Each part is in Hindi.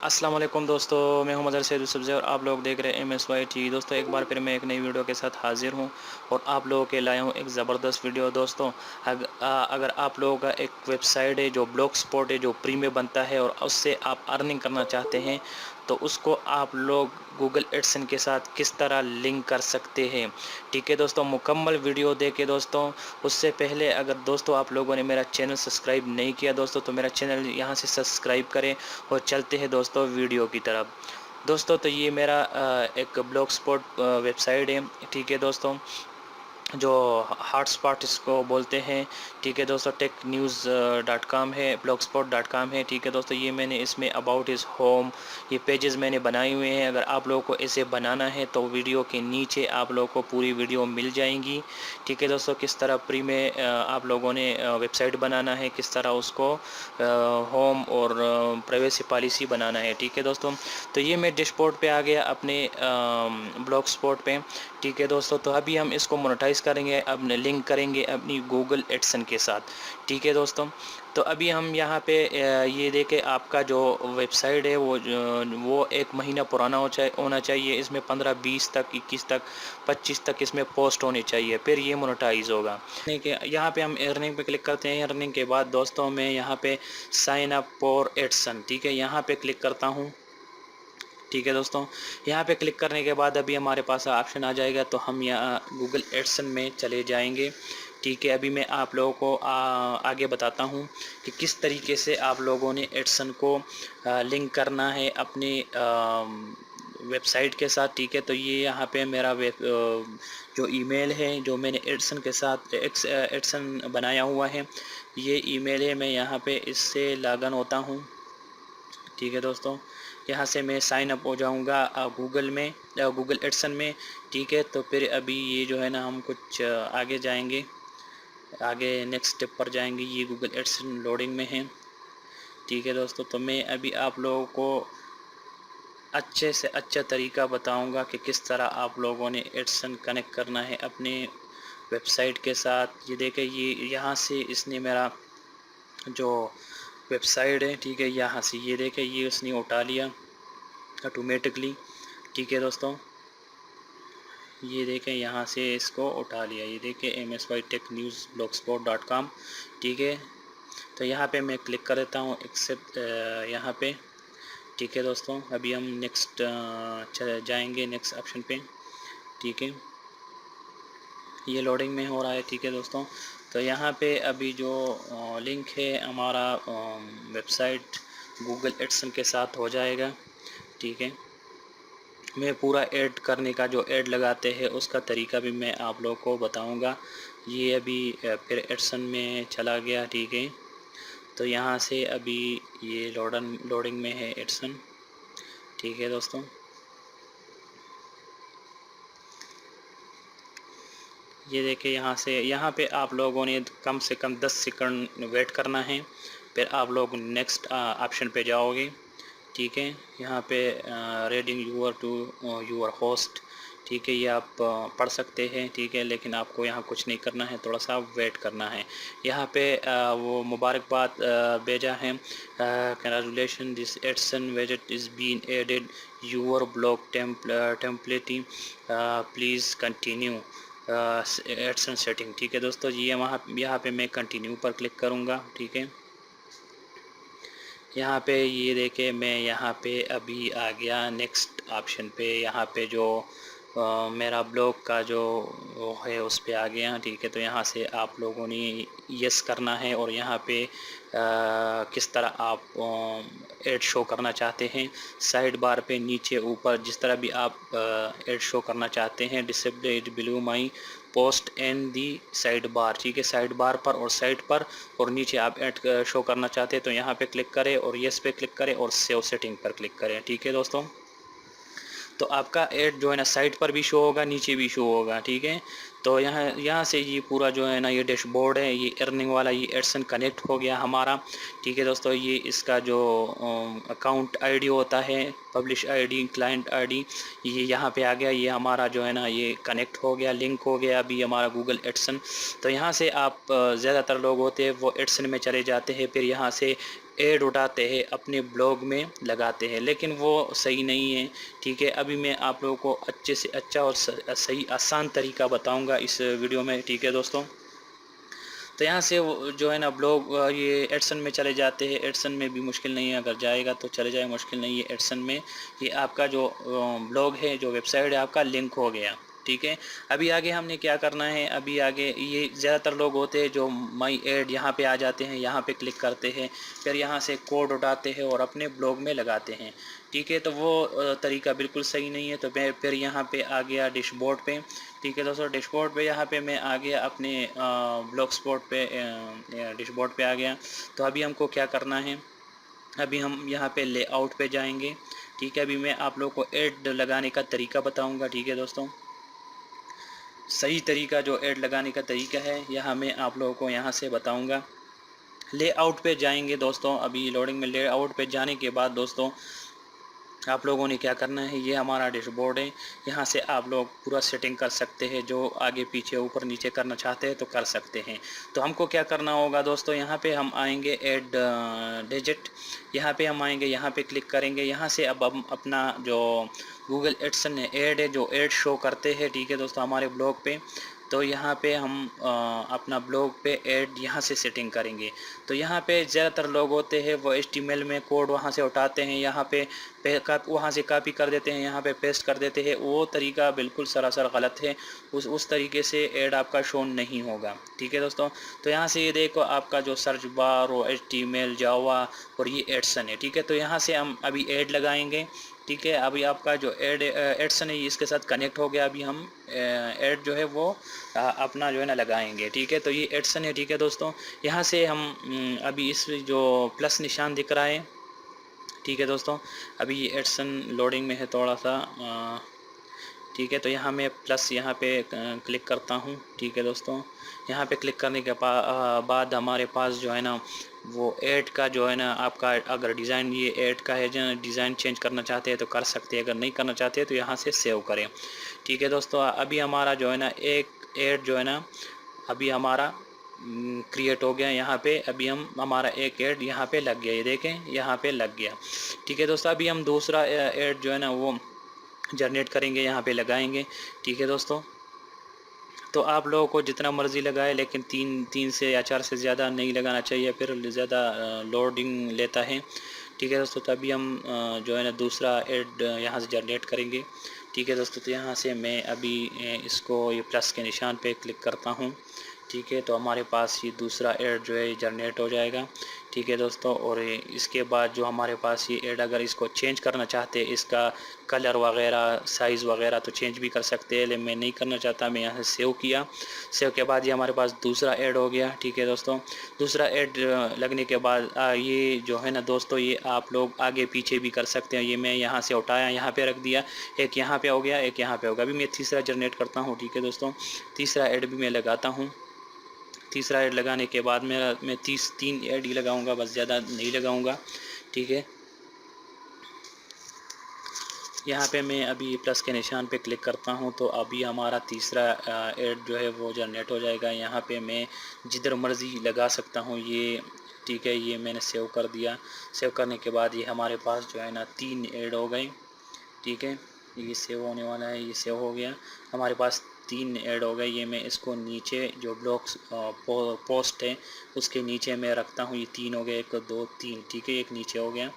अस्सलाम वालेकुम दोस्तों, मैं हूं मदर सैयद सब्ज़ी और आप लोग देख रहे हैं MSY टी। दोस्तों एक बार फिर मैं एक नई वीडियो के साथ हाज़िर हूं और आप लोगों के लाया हूं एक ज़बरदस्त वीडियो। दोस्तों अगर आप लोगों का एक वेबसाइट है जो ब्लॉग स्पॉट है, जो फ्री में बनता है और उससे आप अर्निंग करना चाहते हैं, तो उसको आप लोग गूगल एडसेंस के साथ किस तरह लिंक कर सकते हैं। ठीक है दोस्तों, मुकम्मल वीडियो देखें दोस्तों। उससे पहले अगर दोस्तों आप लोगों ने मेरा चैनल सब्सक्राइब नहीं किया दोस्तों, तो मेरा चैनल यहाँ से सब्सक्राइब करें और चलते हैं दोस्तों वीडियो की तरफ। दोस्तों तो ये मेरा एक ब्लॉग स्पॉट वेबसाइट है। ठीक है दोस्तों, जो हॉटस्पॉट इसको बोलते हैं। ठीक है दोस्तों, टेक न्यूज़ डॉट कॉम है, blogspot.com है। ठीक है दोस्तों, ये मैंने इसमें अबाउट इस होम ये पेजेस मैंने बनाए हुए हैं। अगर आप लोगों को ऐसे बनाना है तो वीडियो के नीचे आप लोगों को पूरी वीडियो मिल जाएंगी। ठीक है दोस्तों, किस तरह फ्री में आप लोगों ने वेबसाइट बनाना है, किस तरह उसको होम और प्राइवेसी पॉलिसी बनाना है। ठीक है दोस्तों, तो ये मैं डैशबोर्ड पे आ गया अपने ब्लॉग स्पॉट पे। ठीक है दोस्तों, तो अभी हम इसको मोनेटाइज़ करेंगे, अपने लिंक करेंगे अपनी गूगल एडसेंस के साथ। ठीक है दोस्तों, तो अभी हम यहाँ पे ये देखें, आपका जो वेबसाइट है वो 1 महीना पुराना होना चाहिए। इसमें 15, 20 तक, 21 तक, 25 तक इसमें पोस्ट होने चाहिए, फिर ये मोनेटाइज़ होगा। ठीक है, यहाँ पे हम अर्निंग पे क्लिक करते हैं। अर्निंग के बाद दोस्तों मैं यहाँ पे साइन अप फॉर एडसेंस, ठीक है, यहाँ पे क्लिक करता हूँ। ठीक है दोस्तों, यहाँ पे क्लिक करने के बाद अभी हमारे पास ऑप्शन आ जाएगा, तो हम यहाँ गूगल एडसेंस में चले जाएंगे। ठीक है, अभी मैं आप लोगों को आगे बताता हूँ कि किस तरीके से आप लोगों ने एडसेंस को लिंक करना है अपने वेबसाइट के साथ। ठीक है, तो ये यहाँ पे मेरा जो ईमेल है, जो मैंने एडसेंस के साथ एडसेंस बनाया हुआ है, ये ईमेल है। मैं यहाँ पे इससे लॉगिन होता हूँ। ठीक है दोस्तों, यहाँ से मैं साइन अप हो जाऊँगा गूगल में, गूगल एडसेंस में। ठीक है, तो फिर अभी ये जो है ना, हम कुछ आगे जाएंगे, आगे नेक्स्ट स्टेप पर जाएंगे। ये गूगल एडसेंस लोडिंग में है। ठीक है दोस्तों, तो मैं अभी आप लोगों को अच्छे से अच्छा तरीका बताऊंगा कि किस तरह आप लोगों ने एडसेंस कनेक्ट करना है अपने वेबसाइट के साथ। ये देखें, ये यहाँ से इसने मेरा जो वेबसाइट है, ठीक है, यहाँ से ये देखें, ये उसने उठा लिया ऑटोमेटिकली। ठीक है दोस्तों, ये देखें, यहाँ से इसको उठा लिया। ये देखें, MSY टेक न्यूज़ blogspot.com। ठीक है, तो यहाँ पे मैं क्लिक कर देता हूँ एक्सेप्ट यहाँ पे। ठीक है दोस्तों, अभी हम नेक्स्ट जाएंगे नेक्स्ट ऑप्शन पे। ठीक है, ये लोडिंग में हो रहा है। ठीक है दोस्तों, तो यहाँ पे अभी जो लिंक है हमारा वेबसाइट गूगल एडसेंस के साथ हो जाएगा। ठीक है, मैं पूरा ऐड करने का, जो ऐड लगाते हैं उसका तरीका भी मैं आप लोगों को बताऊंगा। ये अभी फिर एडसेंस में चला गया। ठीक है, तो यहाँ से अभी ये लोडिंग में है एडसेंस। ठीक है दोस्तों, ये देखें, यहाँ पे आप लोगों ने कम से कम 10 सेकंड वेट करना है, फिर आप लोग नेक्स्ट ऑप्शन पे जाओगे। ठीक है, यहाँ पे reading your to your host. ठीक है, ये आप पढ़ सकते हैं। ठीक है, लेकिन आपको यहाँ कुछ नहीं करना है, थोड़ा सा वेट करना है। यहाँ पे वो मुबारकबाद भेजा है, कंग्रेचुलेशन दिस एडसेंस विजेट is been added your blog template, please continue AdSense setting. ठीक है दोस्तों, ये यहाँ पे मैं कंटिन्यू पर क्लिक करूँगा। ठीक है, यहाँ पे ये देखे, मैं यहाँ पे अभी आ गया नेक्स्ट ऑप्शन पे। यहाँ पे जो मेरा ब्लॉग का जो वो है उस पे आ गया। ठीक है, तो यहाँ से आप लोगों ने यस करना है और यहाँ पे किस तरह आप ऐड शो करना चाहते हैं, साइड बार पे नीचे ऊपर जिस तरह भी आप ऐड शो करना चाहते हैं, disable it below my post and the side bar. ठीक है, साइड बार पर और साइड पर और नीचे आप ऐड शो करना चाहते हैं, तो यहाँ पे क्लिक करें और यस पे क्लिक करें और सेव सेटिंग पर क्लिक करें। ठीक है दोस्तों, तो आपका ऐड जो है ना, साइड पर भी शो होगा, नीचे भी शो होगा। ठीक है, तो यहाँ से ये पूरा जो है ना, ये डैशबोर्ड है, ये अर्निंग वाला, ये एडसेंस कनेक्ट हो गया हमारा। ठीक है दोस्तों, ये इसका जो अकाउंट आईडी होता है, पब्लिश आईडी, क्लाइंट आईडी, ये यहाँ पे आ गया। ये हमारा जो है ना, ये कनेक्ट हो गया, लिंक हो गया अभी हमारा गूगल एडसेंस। तो यहाँ से आप ज़्यादातर लोग होते हैं वो एडसेंस में चले जाते हैं, फिर यहाँ से ऐड उठाते हैं अपने ब्लॉग में लगाते हैं, लेकिन वो सही नहीं है। ठीक है, अभी मैं आप लोगों को अच्छे से अच्छा और सही आसान तरीका बताऊंगा इस वीडियो में। ठीक है दोस्तों, तो यहाँ से वो जो है ना ब्लॉग ये एडसन में चले जाते हैं। एडसन में भी मुश्किल नहीं है, अगर जाएगा तो चले जाए, मुश्किल नहीं है एडसन में। ये आपका जो ब्लॉग है, जो वेबसाइट है आपका, लिंक हो गया। ठीक है, अभी आगे हमने क्या करना है, अभी आगे ये ज़्यादातर लोग होते हैं जो माई एड यहाँ पे आ जाते हैं, यहाँ पे क्लिक करते हैं, फिर यहाँ से कोड उठाते हैं और अपने ब्लॉग में लगाते हैं। ठीक है, तो वो तरीका बिल्कुल सही नहीं है। तो मैं फिर यहाँ पे आ गया डैशबोर्ड पे। ठीक है दोस्तों, डैशबोर्ड पे यहाँ पे मैं आ गया अपने ब्लॉग स्पॉट पे, डैशबोर्ड पे आ गया। तो अभी हमको क्या करना है, अभी हम यहाँ पे लेआउट पे जाएंगे। ठीक है, अभी मैं आप लोगों को ऐड लगाने का तरीका बताऊँगा। ठीक है दोस्तों, सही तरीका जो ऐड लगाने का तरीका है यह मैं आप लोगों को यहाँ से बताऊँगा। लेआउट पे जाएंगे दोस्तों, अभी लोडिंग में लेआउट पे जाने के बाद दोस्तों आप लोगों ने क्या करना है, ये हमारा डैशबोर्ड है। यहाँ से आप लोग पूरा सेटिंग कर सकते हैं, जो आगे पीछे ऊपर नीचे करना चाहते हैं तो कर सकते हैं। तो हमको क्या करना होगा दोस्तों, यहाँ पे हम आएंगे ऐड डिजिट, यहाँ पे हम आएंगे, यहाँ पे क्लिक करेंगे। यहाँ से अब हम अपना जो गूगल एडसन ऐड है, जो ऐड शो करते हैं, ठीक है दोस्तों, हमारे ब्लॉग पे, तो यहाँ पे हम अपना ब्लॉग पे ऐड यहाँ से सेटिंग करेंगे। तो यहाँ पे ज़्यादातर लोग होते हैं वो HTML में कोड वहाँ से उठाते हैं, यहाँ पे वहाँ से कॉपी कर देते हैं, यहाँ पे पेस्ट कर देते हैं। वो तरीका बिल्कुल सरासर गलत है। उस तरीके से ऐड आपका शो नहीं होगा। ठीक है दोस्तों, तो यहाँ से ये देखो आपका जो सर्च बार और HTML जावा और ये एडसन है। ठीक है, तो यहाँ से हम अभी ऐड लगाएंगे। ठीक है, अभी आपका जो एडसन है इसके साथ कनेक्ट हो गया। अभी हम ऐड जो है वो अपना जो है ना लगाएंगे। ठीक है, तो ये एडसन है। ठीक है दोस्तों, यहाँ से हम अभी इस जो प्लस निशान दिख रहा है, ठीक है दोस्तों, अभी ये एडसन लोडिंग में है थोड़ा सा। ठीक है, तो यहाँ मैं प्लस यहाँ पे क्लिक करता हूँ। ठीक है दोस्तों, यहाँ पे क्लिक करने के बाद हमारे पास जो है ना वो ऐड का जो है ना आपका, अगर डिज़ाइन ये ऐड का है, जो डिज़ाइन चेंज करना चाहते हैं तो कर सकते हैं, अगर नहीं करना चाहते हैं तो यहाँ से सेव करें। ठीक है दोस्तों, अभी हमारा जो है ना एक ऐड जो है ना अभी हमारा क्रिएट हो गया यहाँ पे। अभी हमारा एक ऐड यहाँ पे लग गया, ये देखें यहाँ पे लग गया। ठीक है दोस्तों, अभी हम दूसरा ऐड जो है ना वो जनरेट करेंगे, यहाँ पे लगाएंगे। ठीक है दोस्तों, तो आप लोगों को जितना मर्ज़ी लगाए, लेकिन तीन से या 4 से ज़्यादा नहीं लगाना चाहिए, फिर ज़्यादा लोडिंग लेता है। ठीक है दोस्तों, तो अभी हम जो है ना दूसरा ऐड यहाँ से जनरेट करेंगे। ठीक है दोस्तों, तो यहाँ से मैं अभी इसको ये प्लस के निशान पे क्लिक करता हूँ। ठीक है, तो हमारे पास ये दूसरा ऐड जो है जनरेट हो जाएगा। ठीक है दोस्तों, और इसके बाद जो हमारे पास ये ऐड, अगर इसको चेंज करना चाहते हैं, इसका कलर वगैरह, साइज़ वगैरह, तो चेंज भी कर सकते हैं, लेकिन मैं नहीं करना चाहता। मैं यहाँ से सेव किया। सेव के बाद ये हमारे पास दूसरा ऐड हो गया। ठीक है दोस्तों, दूसरा ऐड लगने के बाद ये जो है ना दोस्तों, ये आप लोग आगे पीछे भी कर सकते हैं। ये मैं यहाँ से उठाया, यहाँ पे रख दिया, एक यहाँ पे हो गया, एक यहाँ पे होगा। अभी मैं तीसरा जनरेट करता हूँ। ठीक है दोस्तों, तीसरा ऐड भी मैं लगाता हूँ। तीसरा ऐड लगाने के बाद मैं 3 ऐड ही लगाऊंगा, बस ज़्यादा नहीं लगाऊंगा। ठीक है, यहाँ पे मैं अभी प्लस के निशान पे क्लिक करता हूँ, तो अभी हमारा तीसरा ऐड जो है वो जनरेट हो जाएगा। यहाँ पे मैं जिधर मर्ज़ी लगा सकता हूँ ये। ठीक है, ये मैंने सेव कर दिया। सेव करने के बाद ये हमारे पास जो है ना 3 ऐड हो गए। ठीक है, ये सेव होने वाला है, ये सेव हो गया। हमारे पास 3 ऐड हो गए। ये मैं इसको नीचे जो ब्लॉग्स पोस्ट है उसके नीचे मैं रखता हूँ। ये 3 हो गए, 1 2 3। ठीक है, एक नीचे हो गया।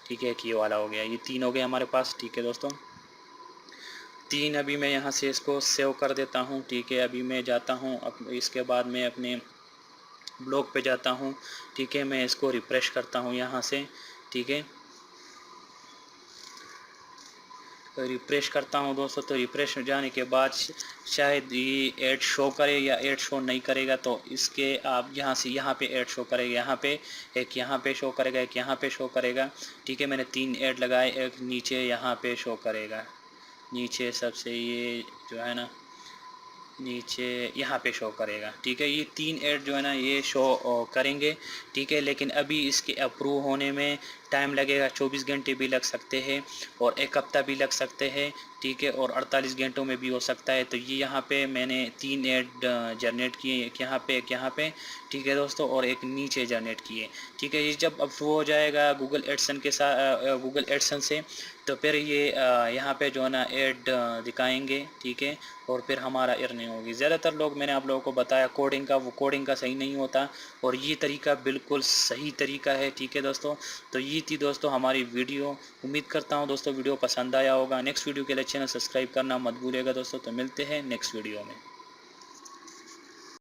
ठीक है, एक ये वाला हो गया। ये 3 हो गए हमारे पास। ठीक है दोस्तों, 3 अभी मैं यहाँ से इसको सेव कर देता हूँ। ठीक है, अभी मैं जाता हूँ इसके बाद मैं अपने ब्लॉग पे जाता हूँ। ठीक है, मैं इसको रिफ्रेश करता हूँ यहाँ से। ठीक है, तो रिफ्रेश करता हूँ दोस्तों। तो रिफ्रेश हो जाने के बाद शायद ये ऐड शो करे या ऐड शो नहीं करेगा। तो इसके आप यहाँ से यहाँ पे ऐड शो करेगा, यहाँ पे एक, यहाँ पे शो करेगा, एक यहाँ पे शो करेगा। ठीक है, मैंने 3 ऐड लगाए, एक नीचे यहाँ पे शो करेगा, नीचे सबसे ये जो है ना नीचे यहाँ पे शो करेगा। ठीक है, ये 3 ऐड जो है ना ये शो करेंगे। ठीक है, लेकिन अभी इसके अप्रूव होने में टाइम लगेगा, 24 घंटे भी लग सकते हैं और 1 हफ्ता भी लग सकते हैं। ठीक है, और 48 घंटों में भी हो सकता है। तो ये यहाँ पे मैंने 3 ऐड जनरेट किए, एक यहाँ पे ठीक है दोस्तों, और एक नीचे जनरेट किए। ठीक है, ये जब अप्रूव हो जाएगा गूगल एडसन के साथ, गूगल एडसन से, तो फिर ये यहाँ पे जो है ना ऐड दिखाएंगे। ठीक है, और फिर हमारा अर्निंग होगी। ज़्यादातर लोग, मैंने आप लोगों को बताया कोडिंग का, वो कोडिंग का सही नहीं होता, और ये तरीका बिल्कुल सही तरीका है। ठीक है दोस्तों, तो ये थी दोस्तों हमारी वीडियो। उम्मीद करता हूँ दोस्तों वीडियो पसंद आया होगा। नेक्स्ट वीडियो के लिए चैनल सब्सक्राइब करना मत भूलिएगा दोस्तों। तो मिलते हैं नेक्स्ट वीडियो में।